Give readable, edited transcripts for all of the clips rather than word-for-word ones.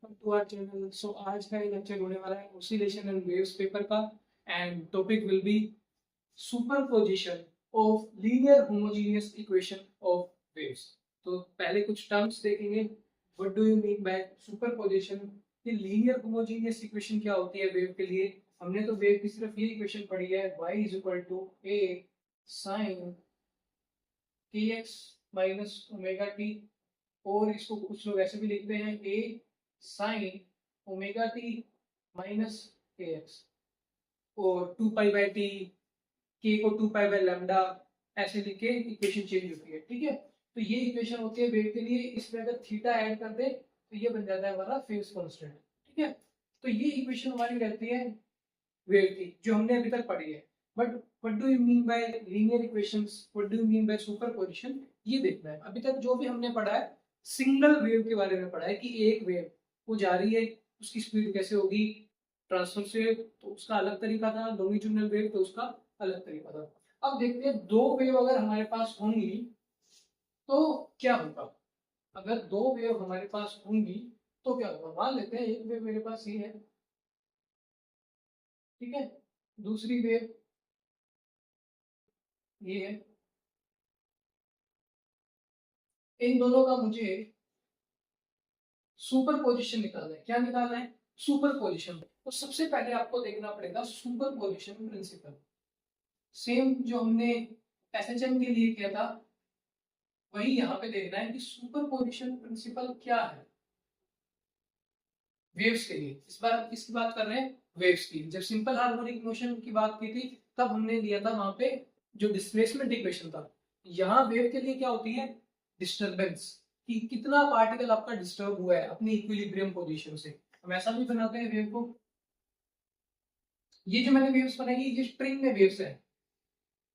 To our channel. सो आज का ये लेक्चर होने वाला है ऑसिलेशन एंड वेव्स पेपर का, and topic will be superposition of linear homogeneous equation of waves. तो पहले कुछ टर्म्स देखेंगे। What do you mean by superposition? ये लीनियर होमोजेनियस इक्वेशन क्या होती है वेव के लिए? हमने तो वेव की सिर्फ ये इक्वेशन पढ़ी है, y is equal to a sin kx minus omega t, और इसको कुछ लोग ऐसे भी लिखते हैं a sin omega T minus के एक्स, और 2 पाई बाई टी, के को 2 पाई बाई लैम्डा ऐसे लिख के इक्वेशन चेंज होती है। ठीक है, तो ये इक्वेशन होती है वेव के लिए। इसमें अगर थीटा ऐड कर दे तो ये बन जाता है हमारा फेज कांस्टेंट। ठीक है, तो ये इक्वेशन हमारी रहती है वेव की, जो हमने अभी तक पढ़ी है। But what do you mean by linear equations, what do you mean by superposition, ये देखना है। अभी तक जो भी हमने पढ़ा है सिंगल वेव के बारे में पढ़ा है कि एक वेव वो जा रही है, उसकी स्पीड कैसे होगी। ट्रांसवर्स वेव तो उसका अलग तरीका था, लॉन्गिट्यूडिनल वेव तो उसका अलग तरीका था। अब देखते हैं दो वेव अगर हमारे पास होंगी तो क्या होगा। अगर दो वेव हमारे पास होंगी तो क्या होगा। मान लेते हैं एक वेव मेरे पास ये है, ठीक है, दूसरी वेव ये है। इन दोनों का मुझे सुपर पोजिशन निकालना है। क्या निकालना है? Super position. तो सबसे पहले आपको देखना पड़ेगा सुपर पोजिशन प्रिंसिपल। सेम जो हमने एसएचएम के लिए किया था वही यहाँ पे देखना है कि सुपर पोजिशन प्रिंसिपल क्या है वेव्स के लिए। इस बार हम किसकी बात कर रहे हैं? वेव्स की। जब सिंपल हार्मोनिक मोशन की बात की थी तब हमने लिया था वहां पे जो डिस्प्लेसमेंट इक्वेशन था। यहाँ वेव के लिए क्या होती है? डिस्टरबेंस, कि कितना पार्टिकल आपका डिस्टर्ब हुआ है अपनी इक्विलिब्रियम पोजीशन से। हम ऐसा भी बनाते हैं वेव को। ये जो मैंने वेव्स बनाई ये स्ट्रिंग में वेव्स है।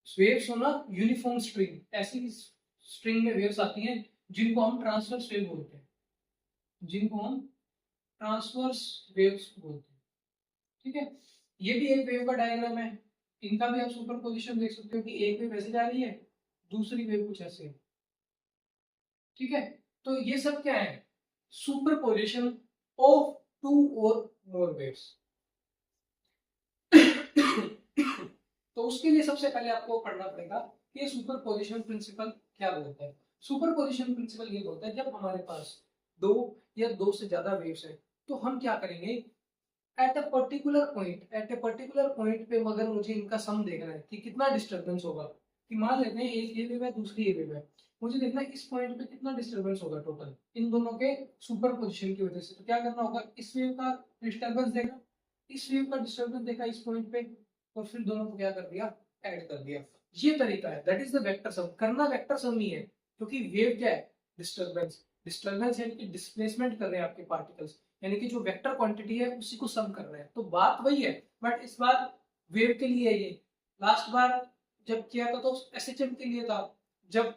वेव्स होना यूनिफॉर्म स्ट्रिंग, ऐसी स्ट्रिंग में वेव्स आती हैं जिनको हम ट्रांसवर्स वेव बोलते हैं, जिनको हम ट्रांसवर्स वेव्स बोलते हैं। ठीक है, ये भी एक वेव का डायग्राम है। इनका भी आप सुपर पोजिशन देख सकते हो कि एक वेव ऐसे जा रही है, दूसरी वेव कुछ ऐसे है। ठीक है, तो ये सब क्या है? सुपर पोजिशन ऑफ टू और मोर वेव्स। तो उसके लिए सबसे पहले आपको पढ़ना पड़ेगा कि ये सुपर पोजिशन प्रिंसिपल क्या बोलता है। सुपर पोजिशन प्रिंसिपल ये बोलता है जब हमारे पास दो या दो से ज्यादा वेव्स है तो हम क्या करेंगे, एट अ पर्टिकुलर पॉइंट पे अगर मुझे इनका सम देखना है कि कितना डिस्टरबेंस होगा, कि मान लेते हैं एक ये वेव है दूसरी ये वेव है, मुझे देखना है इस पॉइंट पे कितना डिस्टरबेंस होगा टोटल इन दोनों के सुपर पोजिशन की वजह से। तो क्या करना होगा, इस वेव का डिस्टरबेंस देखा, इस वेव का डिस्टरबेंस देखा इस पॉइंट पे, और फिर दोनों को क्या कर दिया, ऐड कर दिया। ये तरीका है, that is the vector sum. करना वेक्टर सम ही है, क्योंकि वेव क्या है? डिस्टरबेंस। डिस्टरबेंस यानी कि डिस्प्लेसमेंट कर रहे हैं आपके पार्टिकल्स, यानी कि जो वेक्टर क्वांटिटी है उसी को सम कर रहे हैं। तो बात वही है, बट इस बार वेव के लिए है ये। लास्ट बार जब किया था तो एसएचएम के लिए था। जब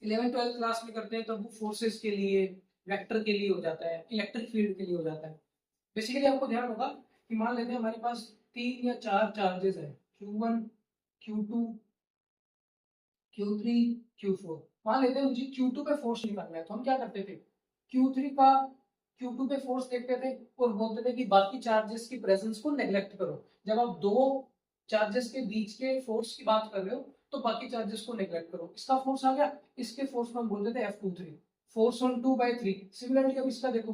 11th 12th क्लास में करते हैं तब वो फोर्सेस के लिए, वेक्टर के लिए हो जाता है, इलेक्ट्रिक फील्ड के लिए हो जाता है। बेसिकली आपको ध्यान होगा कि मान लेते हैं हमारे पास 3 या 4 चार्जेस है, Q1 Q2 Q3 Q4। मान लेते हैं मुझे Q2 पे फोर्स निकालना है तो हम क्या करते थे, Q3 का Q2 पे फोर्स देखते थे और बोलते थे कि बाकी चार्जेस की प्रेजेंस को नेग्लेक्ट करो। जब आप दो चार्जेस के बीच के फोर्स की बात कर रहे हो तो बाकी चार्जेस को नेग्लेक्ट करो। इसका फोर्स आ गया, इसके फोर्स को हम बोलते थे F23, फोर्स ऑन 2/3। सिमिलरली अब इसका देखो,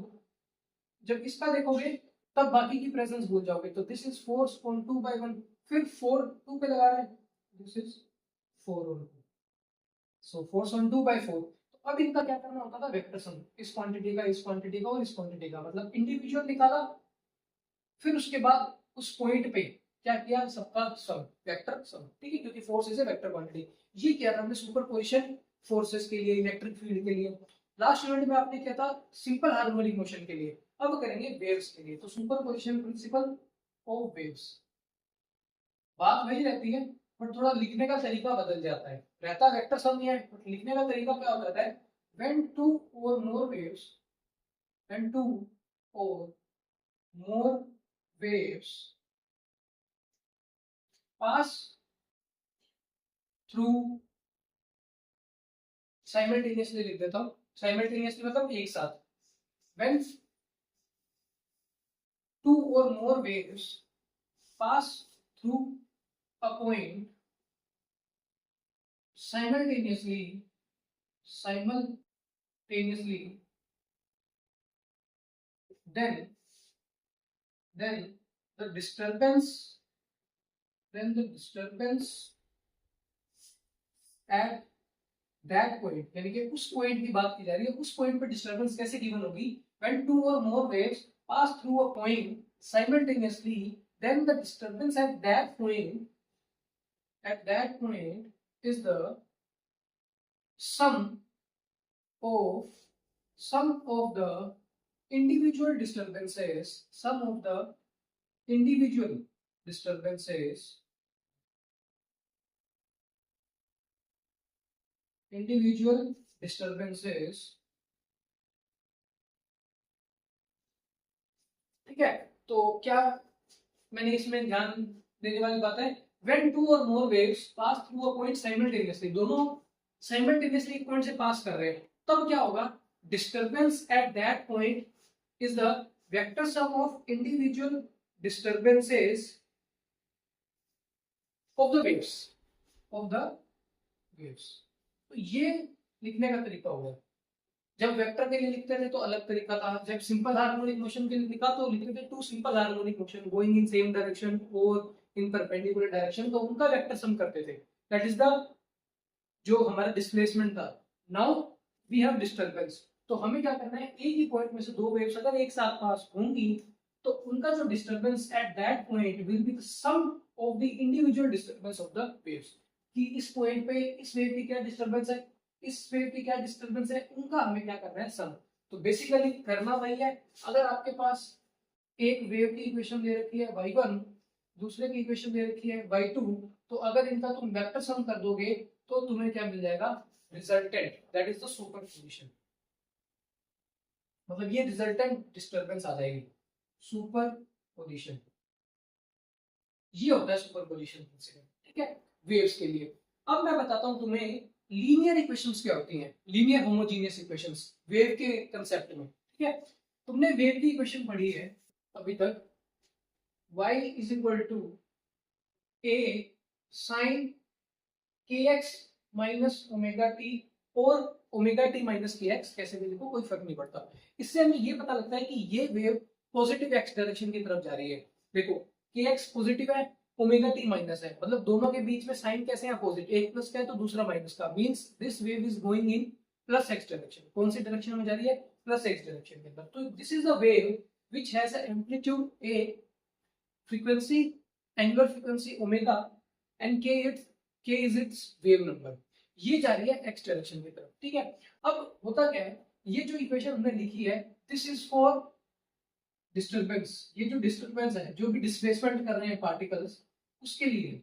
जब इसका देखोगे तब बाकी की प्रेजेंस भूल जाओगे। तो दिस इज फोर्स ऑन 2/1, फिर 4 2 पे लगा रहे हैं, this is 4 on 2, so force on 2/4। तो अब इनका क्या करना होता था, वेक्टर सम। इस क्वांटिटी का, इस क्वांटिटी का और इस क्वांटिटी का, मतलब इंडिविजुअल निकाला, फिर उसके बाद उस पॉइंट पे क्या किया, सबका सम, वेक्टर सम। ठीक है, क्योंकि force is a vector quantity. ये किया था हमने सुपरपोजिशन फोर्सेस के लिए, इलेक्ट्रिक फील्ड के लिए। लास्ट यूनिट में आपने किया था सिंपल हार्मोनिक मोशन के लिए, अब करेंगे वेव्स के लिए। तो सुपरपोजिशन प्रिंसिपल ऑफ वेव्स, बात वही रहती है, बट थोड़ा लिखने का तरीका बदल जाता है। रहता वेक्टर सम ही है, बट लिखने का तरीका क्या हो जाता है, when two or more waves when two or more waves pass through simultaneously, लिख देता हूँ साइमल्टेनियसली मतलब एक साथ, when two or more waves pass through a point simultaneously, then then the disturbance at that point, यानी कि उस point की बात की जा रही है, उस पॉइंट पर डिस्टर्बेंस कैसे गिवन होगी, when two or more waves pass through a point simultaneously, then the disturbance at that point is the sum of the individual disturbances ठीक है। तो क्या मैंने इसमें ध्यान देने वाली बात है, when two or more waves pass through a point simultaneously, दोनों simultaneously एक पॉइंट से पास कर रहे हैं, तब क्या होगा, disturbance at that point is the vector sum of individual disturbances of the waves तो ये लिखने का तरीका होगा। जब वेक्टर के लिए लिखते थे तो अलग तरीका था, जब सिंपल हार्मोनिक मोशन के लिए लिखा तो लिखते थे two simple harmonic motion going in same direction और इन परपेंडिकुलर डायरेक्शन, तो उनका वेक्टर सम करते थे, दैट इज द जो हमारा डिस्प्लेसमेंट था। नाउ वी हैव डिस्टर्बेंस, तो हमें क्या करना है, एक ही पॉइंट में से दो वेव्स अगर एक साथ पास होंगी तो उनका जो disturbance at that point will be the sum of the individual disturbance of the waves, कि इस पॉइंट पे इस वेव की क्या डिस्टर्बेंस है, इस वेव की क्या डिस्टर्बेंस है, उनका हमें क्या करना है, सम। तो बेसिकली करना वही है, अगर आपके पास एक वेव की इक्वेशन दे रखी है y1, दूसरे की इक्वेशन दे रखी है y2, तो अगर इनका तुम वेक्टर सम कर दोगे तो तुम्हें क्या मिल जाएगा, resultant, that is the superposition, मतलब ये रिजल्टेंट डिस्टर्बेंस आ जाएगी, सुपरपोजिशन, ये होता है सुपरपोजिशन प्रिंसिपल, ठीक है, वेव्स के लिए। अब मैं बताता हूं तुम्हें लीनियर इक्वेशंस क्या होती हैं, लीनियर होमोजेनियस इक्वेशंस वेव के कंसेप्ट में, ठीक है। तुमने वेव की इक्वेशन पढ़ी है अभी तक, y is equal to a sin kx minus omega t और ओमेगा टी माइनस kx, कैसे भी लिखो कोई फर्क नहीं पड़ता। इससे हमें ये पता लगता है कि ये वेव पॉजिटिव एक्स डायरेक्शन की तरफ जा रही है। देखो kx पॉजिटिव है, ओमेगा टी माइनस है, मतलब दोनों के बीच में साइन कैसे है, अपोजिट, एक प्लस का है तो दूसरा माइनस का, means this wave is going in plus x direction. कौन सी डायरेक्शन में जा रही है, प्लस एक्स डायरेक्शन के अंदर। तो this is the wave which has a amplitude a, frequency, angular frequency omega and k is it's wave number, ये जा रही है x डायरेक्शन की तरफ, ठीक है। अब होता क्या है, ये जो इक्वेशन हमने लिखी है, दिस इज फॉर डिस्टर्बेंस, ये जो डिस्टर्बेंस है, जो भी डिस्प्लेसमेंट कर रहे हैं पार्टिकल्स, उसके लिए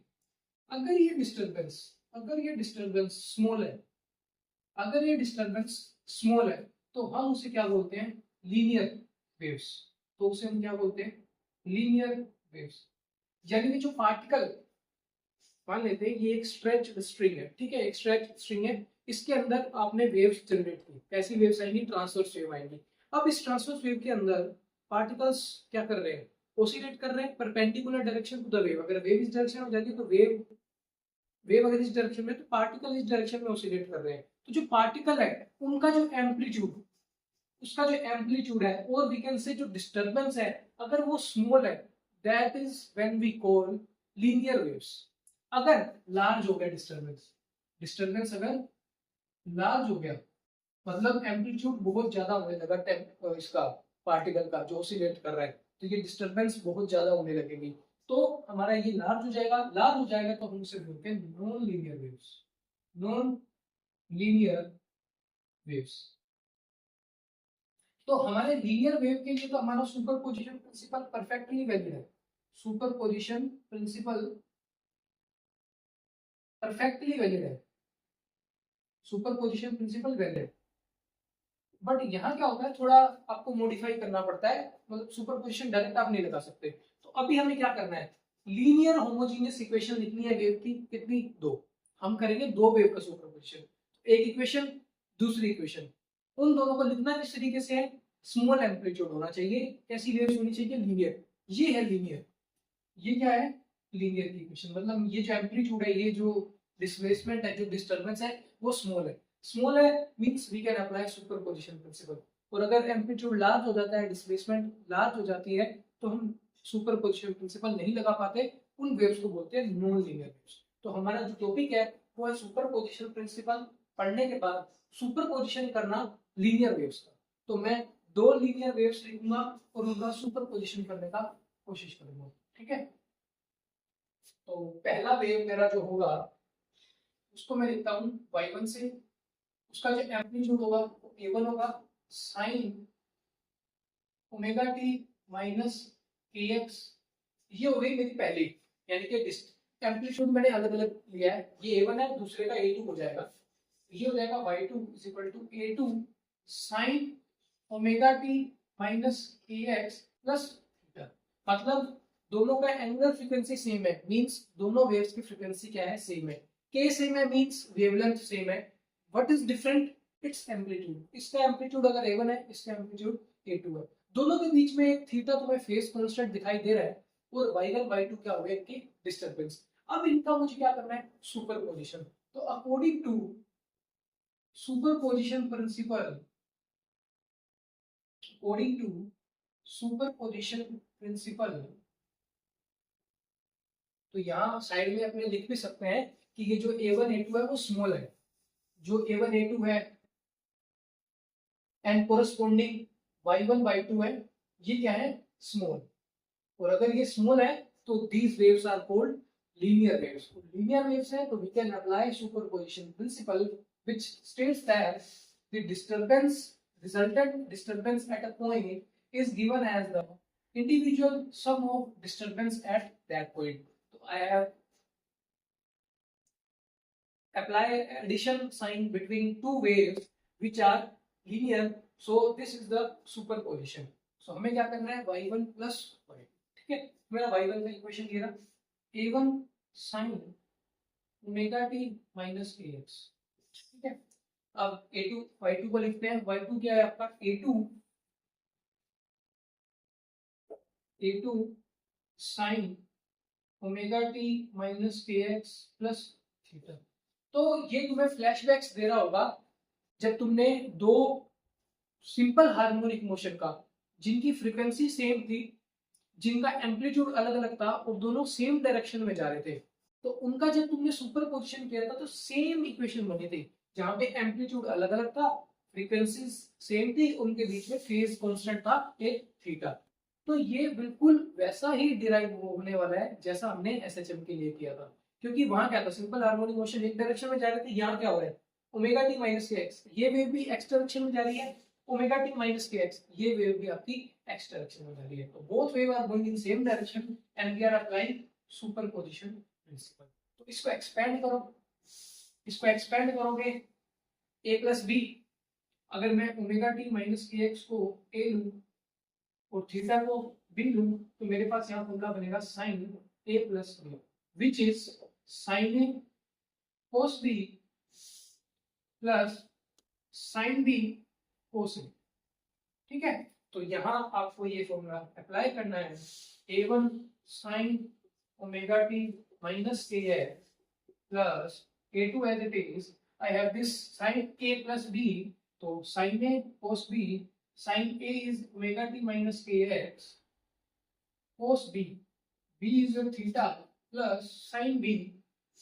अगर ये डिस्टर्बेंस स्मॉल है, अगर ये डिस्टर्बेंस स्मॉल है तो हम उसे क्या बोलते हैं, लीनियर वेव्स, तो उसे हम क्या बोलते हैं, लीनियर वेव्स। यानी कि जो पार्टिकल, मान लेते हैं ये एक स्ट्रेच स्ट्रिंग है, ठीक है, एक स्ट्रेच स्ट्रिंग है, इसके अंदर आपने वेव्स जनरेट की, कैसी वेव्स आएंगी, ट्रांसवर्स वेव आएंगी। अब इस ट्रांसवर्स वेव के अंदर पार्टिकल्स क्या कर रहे हैं, ओसिलेट कर रहे हैं perpendicular direction to the wave. अगर वेव इस डायरेक्शन में जाती है तो वेव अगर इस डायरेक्शन में, तो पार्टिकल इस डायरेक्शन में ओसिलेट कर रहे हैं। तो जो पार्टिकल है उनका जो एम्पलीट्यूड, उसका जो एम्पलीट्यूड है, और वी कैन से जो डिस्टर्बेंस है, अगर वो स्मॉल है, that is when we call linear waves. अगर लार्ज हो गया डिस्टर्बेंस अगर लार्ज हो गया, मतलब एम्पलीट्यूड बहुत ज्यादा होने लगा इसका पार्टिकल का जो ओसिलेट कर रहा है, तो ये डिस्टर्बेंस बहुत ज्यादा होने लगेगी, तो हमारा ये लार्ज हो जाएगा, तो हम इसे बोलते हैं नॉन लीनियर वेव्स। तो हमारे लीनियर वेव के लिए तो हमारा सुपरपोजिशन प्रिंसिपल परफेक्टली वैलिड है, सुपरपोजिशन प्रिंसिपल परफेक्टली वैलिड है, सुपरपोजिशन प्रिंसिपल वैलिड। बट यहाँ क्या होता है, थोड़ा आपको मॉडिफाई करना पड़ता है, मतलब सुपरपोजिशन डायरेक्ट आप नहीं लगा सकते। तो अभी हमें क्या करना है, लीनियर होमोजेनियस इक्वेशन लिखनी है वेव की, कितनी, दो। हम करेंगे दो वेव का सुपरपोजिशन, एक इक्वेशन दूसरी इक्वेशन, उन दोनों को लिखना किस तरीके से है, स्मॉल एम्पलीट्यूड होना चाहिए, कैसी वेव्स होनी चाहिए, लीनियर। ये है लीनियर, ये क्या है, लीनियर की इक्वेशन। मतलब ये जो एम्पलीट्यूड है, ये जो डिस्प्लेसमेंट है, जो डिस्टर्बेंस है, वो स्मॉल है। स्मॉल है means we can apply superposition principle. और अगर एम्पलीट्यूड लार्ज हो जाता है, डिस्प्लेसमेंट लार्ज हो जाती है, तो हम सुपरपोजिशन प्रिंसिपल नहीं लगा पाते, उन वेव्स को बोलते हैं नॉन लीनियर वेव्स। तो हमारा जो टॉपिक है वो है सुपरपोजिशन प्रिंसिपल। पढ़ने के बाद सुपरपोजिशन करना लीनियर वेव्स का। तो मैं दो लीनियर वेव्स लिखूंगा और उनका सुपरपोजिशन करने का कोशिश करूंगा, ठीक है। तो पहला वेव मेरा जो होगा उसको मैं लिखता हूँ y1 से। उसका जो एम्पलीट्यूड होगा वो a1 होगा, sign omega T minus kx। ये हो गई मेरी पहली, यानी कि एम्पलीट्यूड मैंने अलग अलग लिया है। ये a1 है, दूसरे का a2 हो जाएगा। ये हो जाएगा y2 is equal to a2 sine omega T minus kx plus theta. मतलब दोनों का एंगुलर फ्रीक्वेंसी सेम है, मींस दोनों वेव्स की फ्रीक्वेंसी क्या है, सेम है। k सेम है मींस वेवलेंथ सेम है। What is different, it's amplitude. इसका एम्पलीट्यूड अगर a1 है, इसका एम्पलीट्यूड a2 है। दोनों के बीच में एक थीटा तुम्हें फेज कांस्टेंट दिखाई दे रहा है, और y1 y2 क्या हो गया, इनकी डिस्टरबेंस। अब इनका मुझे क्या करना है, सुपरपोजिशन। तो according to superposition principle, according to superposition principle, तो यहाँ साइड में अपने लिख भी सकते हैं कि ये जो a1 a2 है वो स्मॉल है। जो a1 a2 है एंड कोरस्पॉन्डिंग y1 y2 है, ये क्या है, स्मॉल। और अगर ये स्मॉल है तो these waves are called linear waves. Linear waves है तो we can apply superposition principle which states that the disturbance, resultant disturbance at a point is given as the individual sum of disturbance at that point. So I have apply addition sign between two waves which are linear, so this is the superposition. So हमें क्या करना है, y1 plus y, ठीक है। मेरा y1 का equation ये रहा, a1 sin omega t minus kx, ठीक है। अब a2 y2 को लिखते हैं। y2 क्या है आपका, a2 sin omega t minus kx plus theta. तो ये तुम्हें फ्लैशबैक्स दे रहा होगा जब तुमने दो सिंपल हार्मोनिक मोशन का, जिनकी फ्रीक्वेंसी सेम थी, जिनका एम्पलीट्यूड अलग अलग था और दोनों सेम डायरेक्शन में जा रहे थे, तो उनका जब तुमने सुपरपोजिशन किया था तो सेम इक्वेशन बनी थी, जहां पे एम्पलीट्यूड अलग अलग था, फ्रीक्वेंसी सेम थी, उनके बीच में फेज कांस्टेंट था एक थीटा। तो ये बिल्कुल वैसा ही डिराइव होने वाला है जैसा हमने एसएचएम के लिए किया था। क्योंकि वहां क्या था, सिंपल हार्मोनिक मोशन एक डायरेक्शन में जा रहे थे, यहाँ क्या हो रहा है, ओमेगा टी माइनस के एक्स, ये वेव भी एक्स डायरेक्शन में जा रही है, ओमेगा टी माइनस के एक्स, ये वेव भी आपकी एक्स डायरेक्शन में जा रही है। तो both wave are going in same direction and we are applying superposition principle. तो इसको एक्सपेंड करो, इसको एक्सपेंड करोगे a प्लस बी। अगर मैं ओमेगा टी माइनस के एक्स को a लूं और थीटा को बी लूं, तो मेरे पास यहाँ फॉर्मूला बनेगा sine a plus b, which is sine a cos b plus sine b cos a, ठीक है। तो यहाँ आपको ये फॉर्मूला अप्लाई करना है, a1 sin omega T minus के X plus a2 as it is, I have this sin a plus b, तो sin a cos b, sin a is omega t minus kx cos b, b is your theta plus sin b,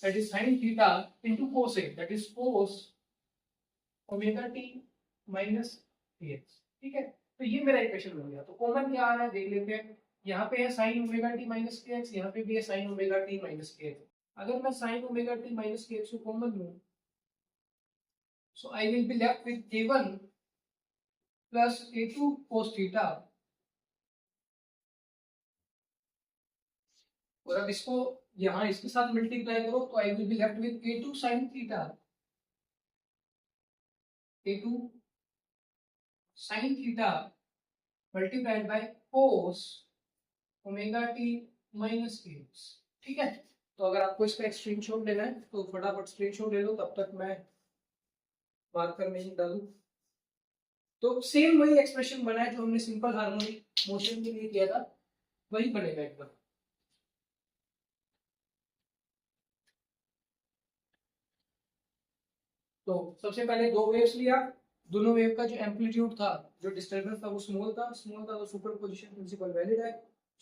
that is sin theta into cos a, that is cos omega t minus kx, ठीक है। तो ये मेरा equation हो गया। तो common क्या आ रहा है देख लेते हैं। यहाँ पे है sin omega t minus kx, यहाँ पे भी है sin omega t minus kx। अगर मैं sin omega t minus kx को कॉमन लूं, so I will be left with a1 plus a2 cos theta, और अब इसको यहाँ इसके साथ मल्टीप्लाई करो तो आई will be left with a2 sin theta, a2 sin theta multiplied by cos omega t minus kx, ठीक है। तो अगर आपको इसका एक स्क्रीनशॉट लेना है तो फटाफट स्क्रीनशॉट ले लो, तब तक मैं मार्कर में ही डालूं। तो सेम वही एक्सप्रेशन बना है जो हमने सिंपल हार्मोनिक मोशन के लिए किया था, वही बनेगा एकदम। तो सबसे पहले दो वेव्स लिया, दोनों वेव का जो एम्पलीट्यूड था, जो डिस्टर्बेंस था वो स्मॉल था तो सुपरपोजिशन प्रिंसिपल वैलिड है।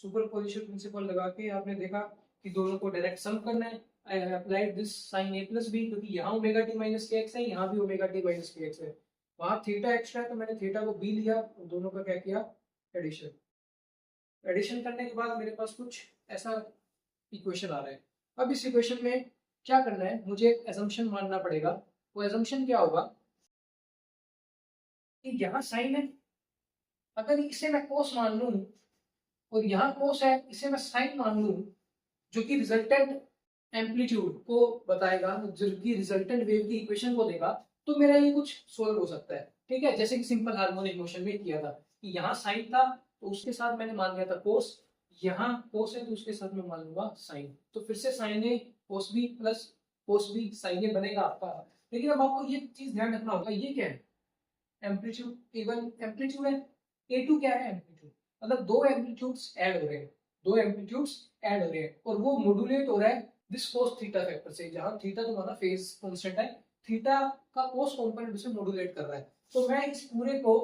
सुपरपोजिशन प्रिंसिपल लगा के आपने देखा कि दोनों को डायरेक्ट सम करना है। I have applied this sin a plus b, क्योंकि यहाँ ओमेगा t माइनस के एक्स है, यहाँ भी ओमेगा t माइनस के एक्स है, वहाँ थीटा एक्स्ट्रा है तो मैंने थीटा को b लिया और दोनों का क्या किया, एडिशन। एडिशन करने के बाद मेरे पास कुछ ऐसा इक्वेशन आ रहा है। अब इस इक्वेशन में क्या करना है, मुझे एक assumption मानना पड़ेगा। वो assumption क्या होगा कि यहाँ साइन है, अगर इसे मैं कोस मान लूं और यहाँ कोस है, इसे मैं साइन मान लूं, जो कि रिजल्टेंट एम्पलीट्यूड को बताएगा, जो कि रिजल्टेंट वेव की इक्वेशन को देगा, तो मेरा ये कुछ सोल्व हो सकता है। ठीक है, जैसे कि सिंपल हार्मोनिक मोशन में किया था कि यहाँ साइन था तो उसके साथ मैंने मान लिया था कोस, यहाँ कोस है तो उसके साथ मैं मान लूंगा साइन, तो फिर से sine A cos B plus cos B sine A बनेगा आपका। लेकिन अब आपको ये चीज ध्यान रखना होगा, ये क्या है, एम्पलीट्यूड इवन एम्पलीट्यूड है, A2 क्या है, एम्पलीट्यूड, मतलब दो एम्पलीट्यूड्स ऐड हो रहे हैं, दो एम्पलीट्यूड्स ऐड हो रहे हैं और वो मॉड्यूलेट हो रहा है दिस कोस थीटा फैक्टर से, जहां थीटा तुम्हारा फेज कांस्टेंट है, थीटा का कोस कंपोनेंट उसे मॉड्यूलेट कर रहा है। तो मैं इस पूरे को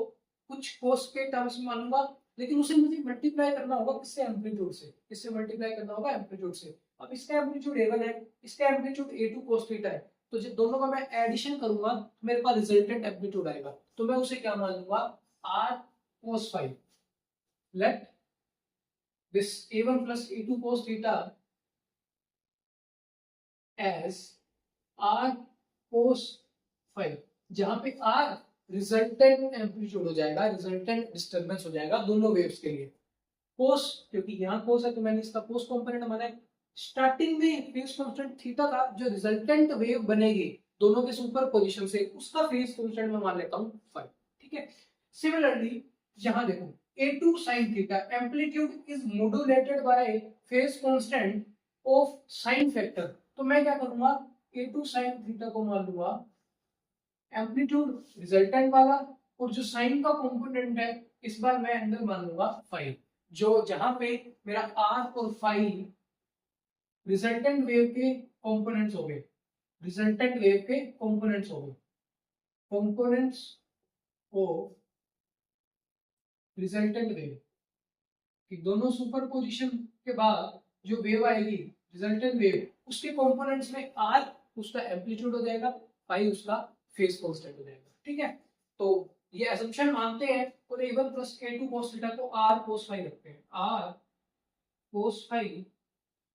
कुछ कोस के टर्म्स में मानूंगा, लेकिन उसे मुझे मल्टीप्लाई करना होगा किससे, एम्पलीट्यूड से, किससे मल्टीप्लाई करना होगा, एम्पलीट्यूड से। अब इसका एम्पलीट्यूड A1 है, इसका एम्पलीट्यूड A2 कोस थीटा है, तो जब दोनों का मैं एडिशन करूंगा तो मेरे पास रिजल्टेंट एम्पलीट्यूड आएगा, तो मैं उसे क्या मान लूंगा, R cos phi। Let this A1 plus A2 cos theta as R cos phi, जहां पे R रिजल्टेंट एम्पलीट्यूड हो जाएगा, रिजल्टेंट डिस्टर्बेंस हो जाएगा दोनों वेव्स के लिए। कोस, क्योंकि यहाँ कोस है तो मैंने इसका कोस कंपोनेंट माना है। स्टार्टिंग में फेज कांस्टेंट थीटा का जो रिजल्टेंट वेव बनेगी दोनों के सुपर पोजिशन से, उसका फेज कांस्टेंट मैं मान लेता हूँ 5। ठीक है, सिमिलरली यहाँ देखो A2 sin theta amplitude is modulated by phase constant of sin factor, तो मैं क्या करूंगा, A2 sin theta को मान लूंगा एम्पलीट्यूड रिजल्टेंट वाला, और जो साइन का कंपोनेंट है इस बार मैं अंदर मान लूंगा 5, जो जहां पे मेरा R और 5 रिजल्टेंट वेव के कंपोनेंट्स हो गए, रिजल्टेंट वेव के कंपोनेंट्स हो गए, कंपोनेंट्स ऑफ रिजल्टेंट वेव, कि दोनों सुपरपोजिशन के बाद जो वेव आएगी रिजल्टेंट वेव, उसके कंपोनेंट्स में R उसका एम्पलीट्यूड हो जाएगा, 5 उसका फेज कांस्टेंट हो जाएगा। ठीक है, तो ये असम्पशन मानते हैं और A1 plus A2 cos theta को R cos phi रखते हैं। R cos phi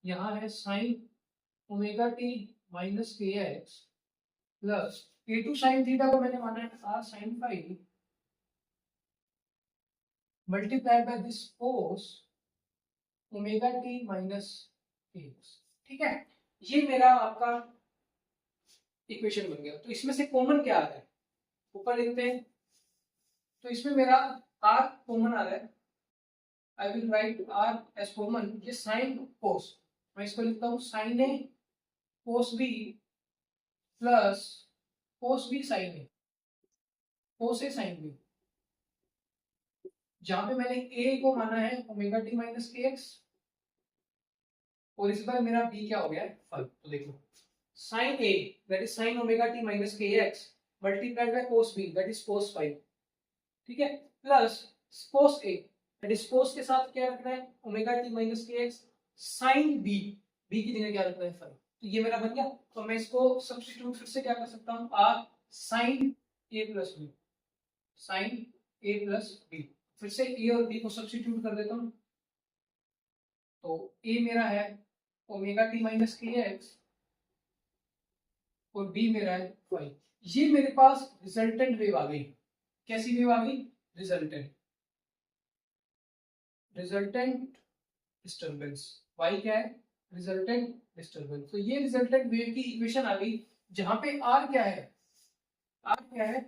यहाँ है sin ओमेगा t माइनस के X plus A2 sin theta को मैंने माना है R sin phi multiply by this cos omega t minus x. ठीक है, ये मेरा आपका इक्वेशन बन गया। तो इसमें से कॉमन क्या आ रहा है, ऊपर लिखते हैं, तो इसमें मेरा R कॉमन आ रहा है, I will write R as common, ये साइन कोस, मैं इसको लिखता हूँ sine A cos B plus cos B sine A, cos A sine B, जहां पे मैंने A को माना है ओमेगा टी माइनस के एक्स, और इस बार मेरा B क्या हो गया है 5। तो देखो sin A that is sin omega t minus kx multiplied by cos B that is cos 5, ठीक है, plus cos A that is cos के साथ क्या रखना है omega t minus kx sin B, B की जगह क्या रखना है 5। तो ये मेरा बन गया, तो मैं इसको सब्स्टिट्यूट फिर से क्या कर सकता हूँ, R sin A plus B, sin A plus B, फिर से A और B को सब्स्टिट्यूट कर देता हूँ, तो A मेरा है ओमेगा टी माइनस के एक्स और B मेरा है 5। ये मेरे पास रिजल्टेंट वेव आ गई। कैसी वेव आ गई, रिजल्टेंट डिस्टर्बेंस, Y क्या है, रिजल्टेंट डिस्टर्बेंस। तो ये रिजल्टेंट वेव की इक्वेशन आ गई, जहां पे R क्या है, R क्या है,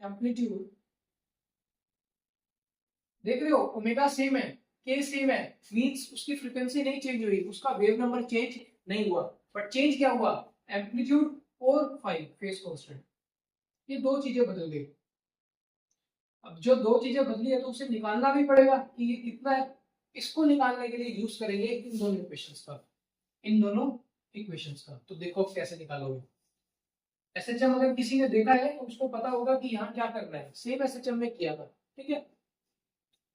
एम्पलीट्यूड, देख रहे हो ओमेगा सेम है, K सेम है, मींस उसकी फ्रीक्वेंसी नहीं चेंज हुई, उसका वेव नंबर चेंज नहीं हुआ, बट चेंज क्या हुआ, एम्पलीट्यूड और 5 फेज कांस्टेंट, ये दो चीजें बदल गई। अब जो दो चीजें बदली है तो उसे निकालना भी पड़ेगा कि ये कितना है, इसको निकालने के लिए यूज करेंगे इन दोनों इक्वेशंस का, इन दोनों इक्वेशंस का। तो देखो कैसे निकालोगे। एसएचएम अगर किसी ने देखा है तो उसको पता होगा कि यहाँ क्या करना है, सेम एसएचएम में किया था, ठीक है।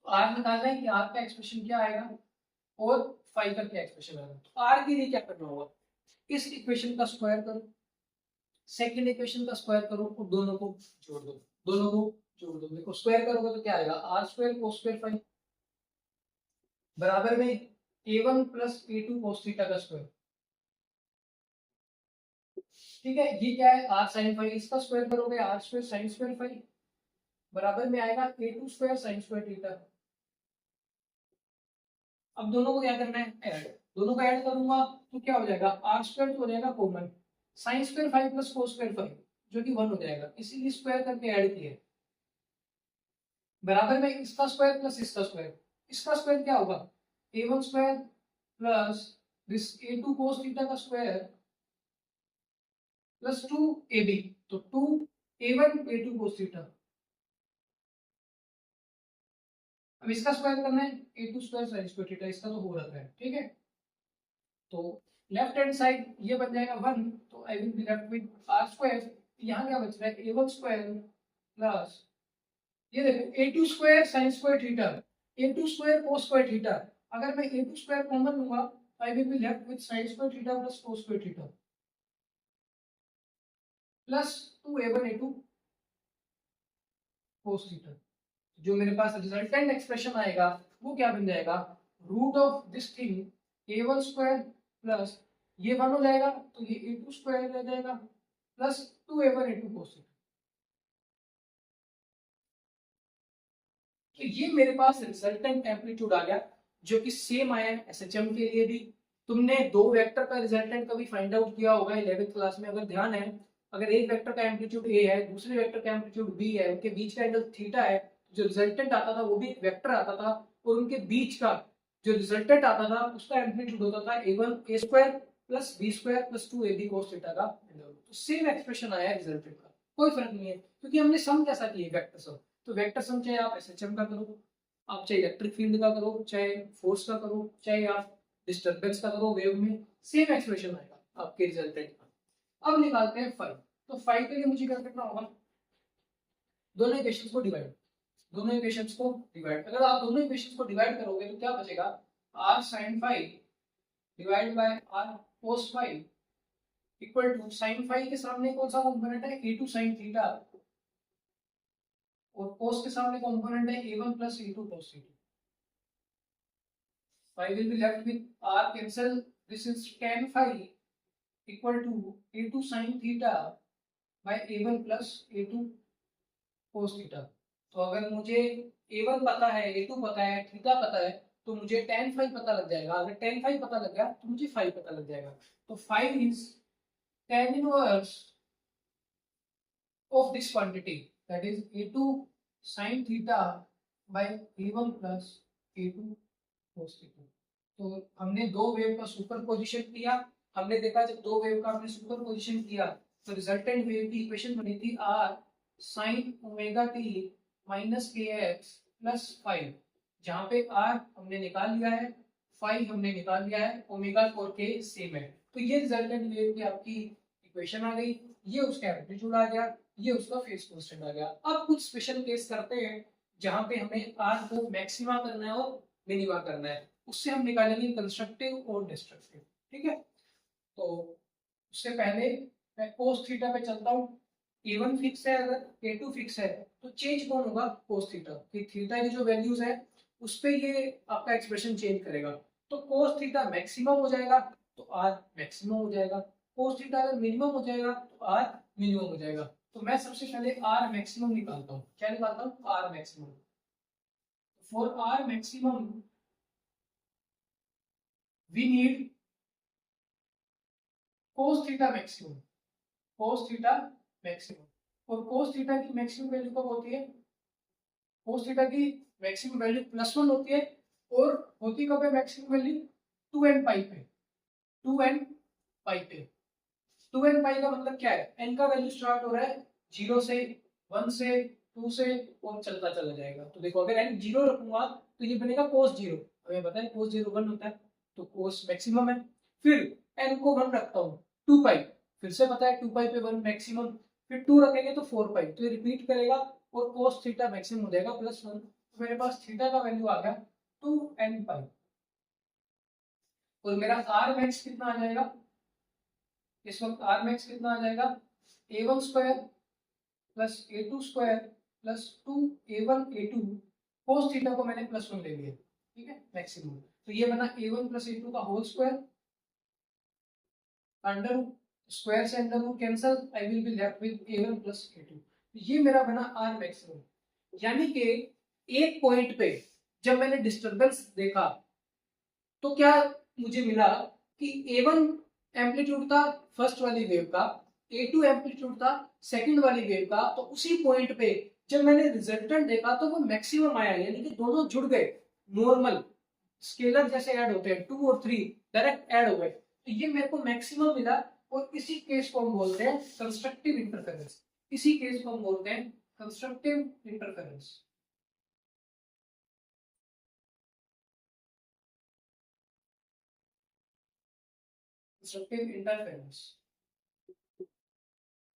आर निकालना है कि आर का एक्सप्रेशन क्या आएगा और फाइव का क्या एक्सप्रेशन आएगा। तो आर के लिए क्या करना होगा, इस इक्वेशन का स्क्वायर करो, सेकंड इक्वेशन का स्क्वायर करो और दोनों को जोड़ दो, दोनों को जोड़ दो। देखो स्क्वायर करोगे तो क्या आएगा, r square cos square phi बराबर में a1 plus a2 cos theta का स्क्वायर, ठीक है। ये क्या है, आर साइन फाइव, इसका स्क्वायर करोगे r square sine square phi बराबर में आएगा a2 square sine square theta. अब दोनों को क्या करना है, ऐड, दोनों को ऐड करूंगा तो क्या हो जाएगा, आर स्क्वायर हो जाएगा common, sign square five plus cos square five जो कि 1 हो जाएगा, इसीलिए स्क्वायर करके ऐड किया बराबर में इसका स्क्वायर प्लस इसका स्क्वायर। इसका स्क्वायर क्या होगा, a1 square plus this a2 cos theta का स्क्वायर प्लस 2ab, तो 2a1 a2 cos थीटा। अब इसका स्क्वायर करना है a2 square sin square theta, इसका तो हो रहा है, ठीक है। तो लेफ्ट हैंड साइड ये बन जाएगा 1, तो आई will be left with r square. यहाँ क्या बच रहा है, a1 स्क्वायर प्लस ये देखो a2 square sin square theta, a2 square cos square theta. अगर मैं a2 स्क्वायर कॉमन लूंगा आई will be left with sin square theta plus cos square theta plus 2a1 a2 cos theta. जो मेरे पास resultant expression आएगा वो क्या बन जाएगा, root of this thing a1 square plus ये 1 हो जाएगा तो ये a2 स्क्वायर रह जाएगा plus 2a1 a2 cos theta. तो ये मेरे पास रिजल्टेंट एम्पलीट्यूड आ गया जो कि सेम आया है एसएचएम के लिए भी। तुमने दो वेक्टर का रिजल्टेंट कभी फाइंड आउट किया होगा 11th क्लास में, अगर ध्यान है, अगर एक वेक्टर का एम्पलीट्यूड a है, दूसरे वेक्टर का एम्पलीट्यूड b है, उनके बीच का एंगल थीटा है, जो रिजल्टेंट आता था वो भी एक वेक्टर आता था और उनके बीच का जो रिजल्टेंट आता था उसका एम्पलीट्यूड होता था a1 a square plus b square plus 2ab cos theta का। तो सेम एक्सप्रेशन आया रिजल्टेंट का, कोई फर्क नहीं है क्योंकि हमने सम कैसा किया, वेक्टर सम। तो वेक्टर सम चाहे आप एसएचएम का करो, आप चाहे इलेक्ट्रिक फील्ड का करो, चाहे फोर्स का करो, चाहे आप डिस्टर्बेंस का करो वेव में, सेम एक्सप्रेशन आएगा आपके रिजल्टेंट का। अब निकालते हैं फाइव। तो फाइव के लिए मुझे क्या करना होगा, दोनों इक्वेशंस को डिवाइड, दोनों इक्वेशंस को डिवाइड। अगर आप दोनों इक्वेशंस को डिवाइड करोगे तो क्या बचेगा, r sin phi divide by r cos phi equal to sin phi के सामने कौन सा कंपोनेंट है, a2 sin थीटा, और cos के सामने कंपोनेंट है a1 plus a2 cos theta. Phi will be left with r cancel, this is tan phi equal to a2 sin theta by a1 plus a2 cos theta. तो अगर मुझे a1 पता है, a2 पता है, थीटा पता है, तो मुझे tan फाइव पता लग जाएगा। अगर tan फाइव पता लग गया तो मुझे फाइव पता लग जाएगा। तो five is tan inverse of this quantity, that is a2 sin theta by a1 plus a2 cos theta. तो हमने दो वेव का सुपरपोजिशन किया, हमने देखा जब दो वेव का हमने सुपरपोजिशन किया तो रिजल्टेंट वेव की इक्वेशन बनी थी r sin omega t minus kx plus five, जहाँ पे r हमने निकाल लिया है, फाइव हमने निकाल लिया है, ओमेगा और k सेम है। तो ये रिजल्टेंट वेव की आपकी इक्वेशन आ गई, ये उसका एम्पलीट्यूड आ गया, ये उसका फेज कांस्टेंट आ गया। अब कुछ स्पेशल केस करते हैं जहाँ पे हमें r को मैक्सिमा करना है और मिनिमा करना है, उससे हम निकालेंगे कंस्ट्रक्टिव और डिस्ट्रक्टिव, ठीक है। तो उससे पहले मैं cos थीटा पे चलता हूँ। a1 फिक्स है, अगर a2 फिक्स है तो चेंज कौन होगा, cos थीटा, कि थीटा की जो वैल्यूज है उस पे ये आपका एक्सप्रेशन चेंज करेगा। तो cos थीटा मैक्सिमम हो जाएगा तो r मैक्सिमम हो जाएगा, cos थीटा अगर मिनिमम हो जाएगा तो r मिनिमम हो जाएगा। तो मैं सबसे पहले r मैक्सिमम निकालता हूँ, क्या निकालता हूँ, r maximum. For r maximum we need cos theta maximum, cos theta maximum. और cos थीटा की मैक्सिमम वैल्यू कब होती है, cos थीटा की मैक्सिमम वैल्यू +1 होती है, और होती कब है मैक्सिमम वैल्यू, 2n पाई पे, 2n पाई पे। 2n पाई का मतलब क्या है, n का वैल्यू स्टार्ट हो रहा है 0 से, 1 से, 2 से और चलता चला जाएगा। तो देखो अगर n 0 रखूंगा तो ये बनेगा cos 0, हमें पता है cos 0 1 होता है, तो cos मैक्सिमम है। फिर n को 1 रखता हूँ, 2 पाई, फिर से पता है 2 पाई पे 1 मैक्सिमम, फिर 2 रखेंगे तो 4 पाई, तो ये रिपीट करेगा और cos थीटा मैक्सिमम हो जाएगा +1, तो मेरे पास थीटा का वैल्यू आ गया 2n पाई। और मेरा r मैक्स कितना आ जाएगा, इस वक्त r मैक्स कितना आ जाएगा, a1 square plus a2 square plus 2a1 a2, cos theta को मैंने +1 ले लिया, ठीक है, मैक्सिमम। तो ये बना a1 प्लस a2 का होल स्क्वायर, अंडर स्क्वायर से under root cancel, I will be left with a1 plus a2। ये मेरा बना r मैक्सिमम। यानी कि एक पॉइंट पे जब मैंने डिस्टरबेंस देखा तो क्या मुझे मिला कि a1 एम्पलीट्यूड था फर्स्ट वाली वेव का, a2 एम्पलीट्यूड था सेकंड वाली वेव का, तो उसी पॉइंट पे जब मैंने रिजल्टेंट देखा तो वो मैक्सिमम आया, यानी कि दोनों जुड़ गए, नॉर्मल स्केलर जैसे ऐड होते हैं 2 और 3 डायरेक्ट ऐड हो गए, तो ये मेरे को मैक्सिमम मिला। और इसी केस को हम बोलते हैं कंस्ट्रक्टिव इंटरफेरेंस, इसी केस को हम बोलते हैं कंस्ट्रक्टिव इंटरफेरेंस। कंस्ट्रक्टिव इंटरफेरेंस,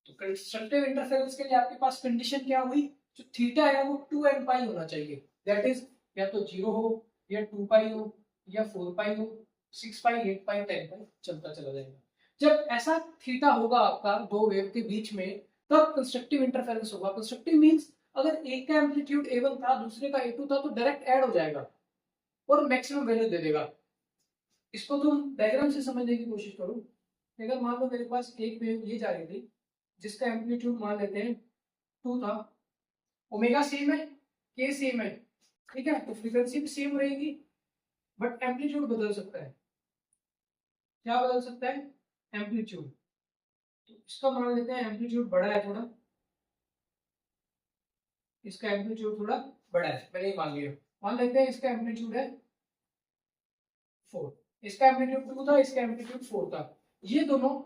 तो कंस्ट्रक्टिव इंटरफेरेंस के लिए आपके पास कंडीशन क्या हुई, जो थीटा है वो 2n पाई होना चाहिए, दैट इज या तो 0 हो या 2 पाई हो या 4 पाई हो, 6 पाई 8 पाई 10 पाई चलता चला जाएगा। जब ऐसा थीटा होगा आपका दो वेव के बीच में, तब कंस्ट्रक्टिव इंटरफेरेंस होगा। कंस्ट्रक्टिव मींस अगर एक का एम्पलीट्यूड a1 था दूसरे का a2 था तो डायरेक्ट ऐड हो जाएगा और मैक्सिमम वैल्यू दे देगा। इसको तुम डायग्राम से समझने की कोशिश करो। अगर मान लो मेरे पास एक वेव ये जा रही थी जिसका एम्पलीट्यूड मान लेते हैं 2 था, ओमेगा सेम है, के सेम है, ठीक है, तो फ्रीक्वेंसी भी सेम रहेगी, बट एम्पलीट्यूड बदल सकता है। क्या बदल सकता है, एम्पलीट्यूड। तो इसका मान लेते हैं एम्पलीट्यूड बड़ा है थोड़ा, इसका एम्पलीट्यूड थोड़ा बड़ा है, मैंने मान लिया। मान लेते हैं इसका एम्पलीट्यूड है 4, इसका एम्पलीट्यूड 2 था, इसका एम्पलीट्यूड 4 था, ये दोनों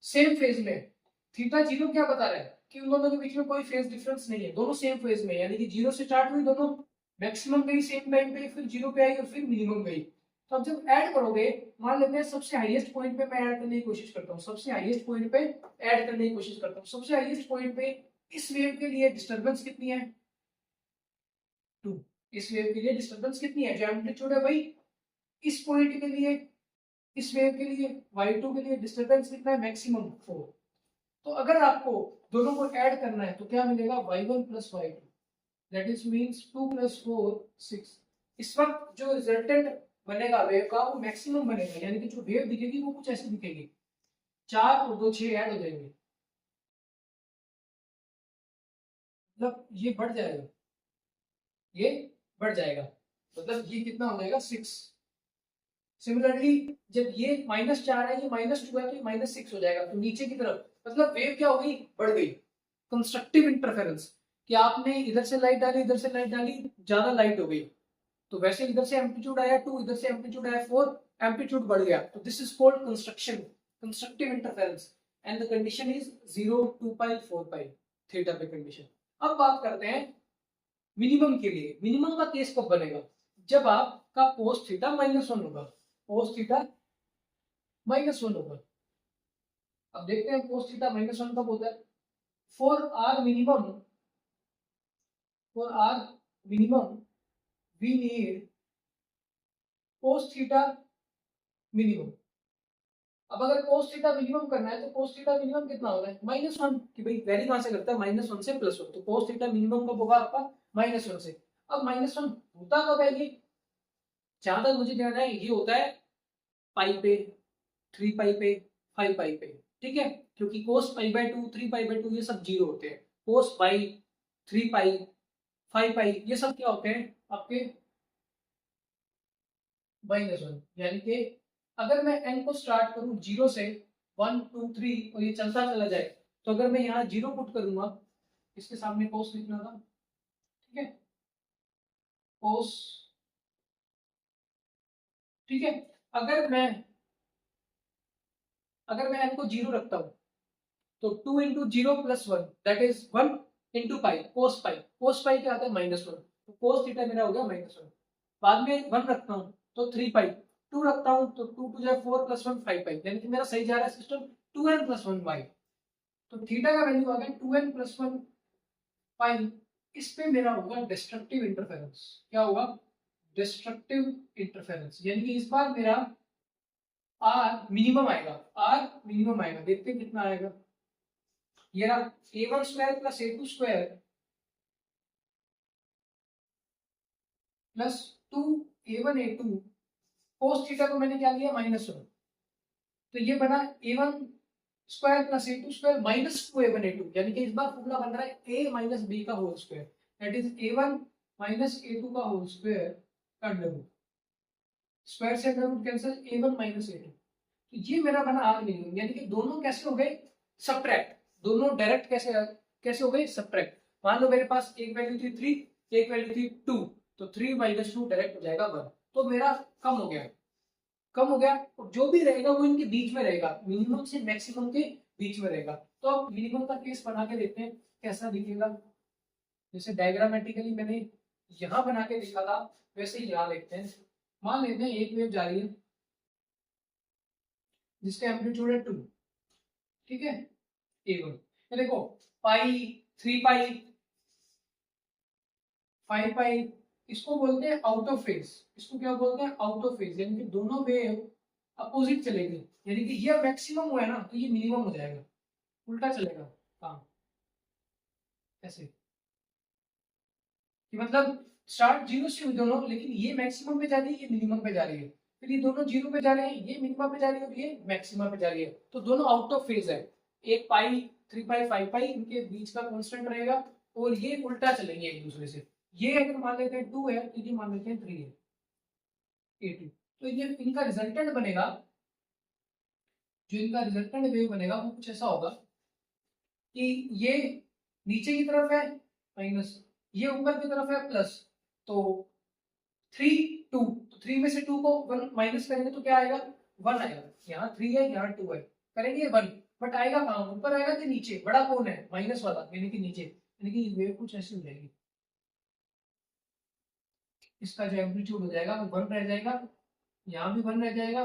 सेम फेज में। थीटा 0 क्या बता रहा है कि उन दोनों के बीच में कोई फेज डिफरेंस नहीं है, दोनों सेम फेज में, यानी कि 0 से स्टार्ट हुई, दोनों मैक्सिमम गई सेम टाइम पे, फिर 0 पे आई और फिर मिनिमम गई। तो अब जब ऐड करोगे, मान लेते हैं सबसे हाईएस्ट पॉइंट पे मैं ऐड करने की कोशिश करता हूँ, सबसे हाईएस्ट पॉइंट पे ऐड करने की कोशिश करता हूँ, सबसे हाईएस्ट पॉइंट पे इस वेव के लिए डिस्टर्बेंस कितनी है, 2। इस वेव के लिए डिस्टर्बेंस कितनी है, जो एम्पलीट्यूड है भाई, इस पॉइंट के लिए, इस वेव के लिए y2 के लिए डिस्टर्बेंस कितना है, मैक्सिमम 4। तो अगर आपको दोनों को ऐड करना है तो क्या मिलेगा, y1 plus y2, that is means 2 plus 4 6। इस वक्त जो रिजल्टेंट बनेगा वेव का वो मैक्सिमम बनेगा, यानी कि जो वेव दिखेगी वो कुछ ऐसी दिखेगी, 4 और 2 6 ऐड हो जाएंगे, मतलब ये बढ़ जाएगा, ये बढ़ जाएगा, मतलब ये कितना हो जाएगा 6। सिमिलरली जब ये -4 है, ये -2 है, तो ये -6 हो जाएगा, तो नीचे की तरफ, मतलब वेव क्या हो गई, बढ़ गई। कंस्ट्रक्टिव इंटरफेरेंस, कि आपने इधर से लाइट डाली, इधर से लाइट डाली, ज्यादा लाइट हो गई, तो वैसे इधर से एम्पलीट्यूड आया 2, इधर से एम्पलीट्यूड आया 4, एम्पलीट्यूड बढ़ गया, तो this is called constructive interference, and the condition is 0 2 pi 4 pi theta पे कंडीशन। अब बात करते हैं मिनिमम के लिए। मिनिमम का केस कब बनेगा, जब आपका cos थीटा -1 होगा, cos थीटा -1 होगा। अब देखते हैं cos थीटा -1 कब होता है। For r minimum, we need cos theta minimum. अब अगर cos थीटा मिनिमम करना है तो cos थीटा मिनिमम कितना होगा, -1, कि भाई वैल्यू कहां से करता है, -1 से +1, तो cos थीटा मिनिमम कब होगा आपका, -1 से। अब -1 होता कब है, ये जहां तक मुझे ध्यान है ये होता है पाई पे, 3 पाई पे, 5 पाई पे, ठीक है, क्योंकि cos π/2 3 π/2 ये सब 0 होते हैं, cos पाई 3 पाई 5 पाई ये सब क्या होते हैं आपके -1। यानी कि अगर मैं n को स्टार्ट करूं 0 से, 1 2 3 और ये चलता चला जाए, तो अगर मैं यहाँ 0 पुट करूंगा, इसके सामने cos लिखना था, ठीक है, cos, ठीक है। अगर मैं n को 0 रखता हूं तो 2 into 0 plus 1 that is 1 into pi, cos पाई क्या आता है, -1, तो cos थीटा मेरा हो गया -1। बाद में 1 रखता हूँ तो 3 पाई, 2 रखता हूँ तो 2 टू जाए 4 प्लस 1 5 पाई, यानी कि मेरा सही जा रहा है सिस्टम 2n प्लस 1 पाई। तो थीटा का वैल्यू आ गया 2n प्लस 1 पाई। इस पे मेरा होगा डिस्ट्रक्टिव इंटरफेरेंस। क्या होगा? डिस्ट्रक्टिव इंटरफेरेंस, यानी कि इस बार मेरा आर मिनिमम आएगा, आर मिनिमम आएगा। देखते हैं कितना आएगा। ये रहा a1 square plus a2 square plus 2 a1 a2 cos theta को मैंने क्या लिया -1, तो ये बना a1 square plus a2 square minus 2 a1 a2, यानी कि इस बार फॉर्मूला बन रहा है a माइनस b का whole square, that is a1 minus a2 का होल स्क्वायर का अंडर रूट, स्क्वायर से under root cancel, a1 minus a2। तो ये मेरा बना आर मिनिमम, यानी कि दोनों कैसे हो गए? सब्ट्रैक्ट। दोनों डायरेक्ट कैसे कैसे हो गए? सब्ट्रैक्ट। मान लो मेरे पास एक वैल्यू थी 3, एक वैल्यू थी 2, तो 3 माइनस 2 डायरेक्ट हो जाएगा 1, तो मेरा कम हो गया, कम हो गया। और जो भी रहेगा वो इनके बीच में रहेगा, मिनिमम से मैक्सिमम के बीच में रहेगा। तो अब मिनिमम का केस बना के देखते हैं कैसा दिखेगा। जैसे डायग्रामेटिकली मैंने यहाँ बना के लिखा था, वैसे ही यहाँ देखते हैं। मान लेते हैं एक वेव जा रही है जिसका एम्पलीट्यूड है 2, ठीक है, A1। ये देखो पाई, 3 पाई, 5 पाई, इसको बोलते हैं आउट ऑफ फेज। इसको क्या बोलते हैं? आउट ऑफ फेज, यानी कि दोनों वेव अपोजिट चलेगी, यानी कि ये मैक्सिमम हुआ है ना, तो ये मिनिमम हो जाएगा, उल्टा चलेगा काम। ऐसे कि मतलब स्टार्ट जीरो से हुई दोनों, लेकिन ये मैक्सिमम पे जा रही है, ये मिनिमम पे जा रही है, फिर ये दोनों जीरो पे जा रहे हैं, ये मिनिमम पे जा रही है और ये मैक्सिमम पे जा रही है, तो दोनों आउट ऑफ फेज है। एक पाई, 3 पाई, 5 पाई, इनके बीच का कांस्टेंट रहेगा और ये उल्टा चलेंगे एक दूसरे से। ये अगर मान लेते हैं 2 है, तो ये मान लेते हैं 3 है, A2। तो ये इनका रिजल्टेंट बनेगा, जो इनका रिजल्टेंट वेव बनेगा वो कुछ ऐसा होगा कि ये नीचे की तरफ है माइनस, ये ऊपर की तरफ है प्लस, तो 3 2, तो 3 में से 2 को 1 माइनस करेंगे तो क्या आएगा? 1 आएगा। यहाँ 3 है, यहाँ 2 है, करेंगे 1, बट आएगा कहाँ? ऊपर आएगा कि नीचे? बड़ा कौन है? माइनस वाला, यानी कि नीचे, यानी कि वेव कुछ ऐसी हो जाएगी। इसका जो एम्पलीट्यूड हो जाएगा वो 1 रह जाएगा, यहाँ भी 1 रह जाएगा,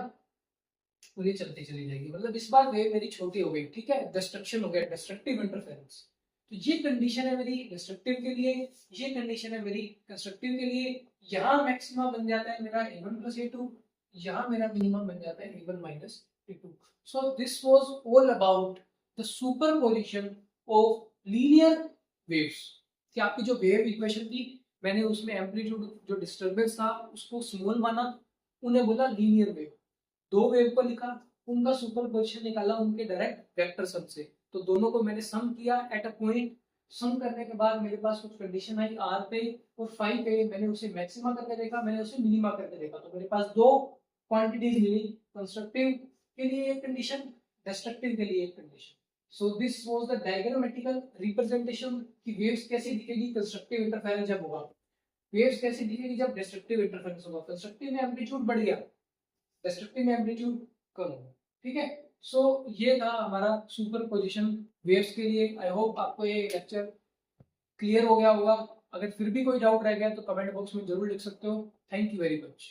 और ये चलती चली जाएगी। मतलब इस बार वेव मेरी छोटी हो गई, ठीक है, डिस्ट्रक्शन हो गया, डिस्ट्रक्टिव इंटरफेरेंस। तो ये कंडीशन है मेरी डिस्ट्रक्टिव के लिए, ये कंडीशन है मेरी कंस्ट्रक्टिव के लिए। यहाँ मैक्सिमा बन जाता है मेरा a1 प्लस a2, यहाँ मेरा मिनिमम बन जाता है a1 minus a2। So this was all about the superposition of linear waves. कि आपकी जो वेव इक्वेशन थी, मैंने उसमें एम्पलीट्यूड जो डिस्टर्बेंस था उसको स्मॉल माना, उन्हें बोला लीनियर वेव। दो वेव को लिखा, उनका सुपरपोजिशन निकाला उनके डायरेक्ट वेक्टर सम से, तो दोनों को मैंने सम किया एट अ पॉइंट। सम करने के बाद मेरे पास कुछ कंडीशन आई आर पे और फाई पे, मैंने उसे मैक्सिमा करके देखा, मैंने उसे मिनिमा करके देखा, तो मेरे पास दो क्वांटिटीज मिली, कंस्ट्रक्टिव के लिए एक कंडीशन, डिस्ट्रक्टिव के लिए एक condition. So this was the diagrammatical representation कि वेव्स कैसे दिखेगी कंस्ट्रक्टिव इंटरफेरेंस जब होगा, वेव्स कैसे दिखेगी जब डिस्ट्रक्टिव इंटरफेरेंस होगा। कंस्ट्रक्टिव में एम्पलीट्यूड बढ़ गया, डिस्ट्रक्टिव में एम्पलीट्यूड कम होगा, ठीक है। सो ये था हमारा सुपरपोजिशन वेव्स के लिए। आई होप आपको ये लेक्चर क्लियर हो गया होगा। अगर फिर भी कोई डाउट रह गया तो कमेंट बॉक्स में जरूर लिख सकते हो। Thank you very much.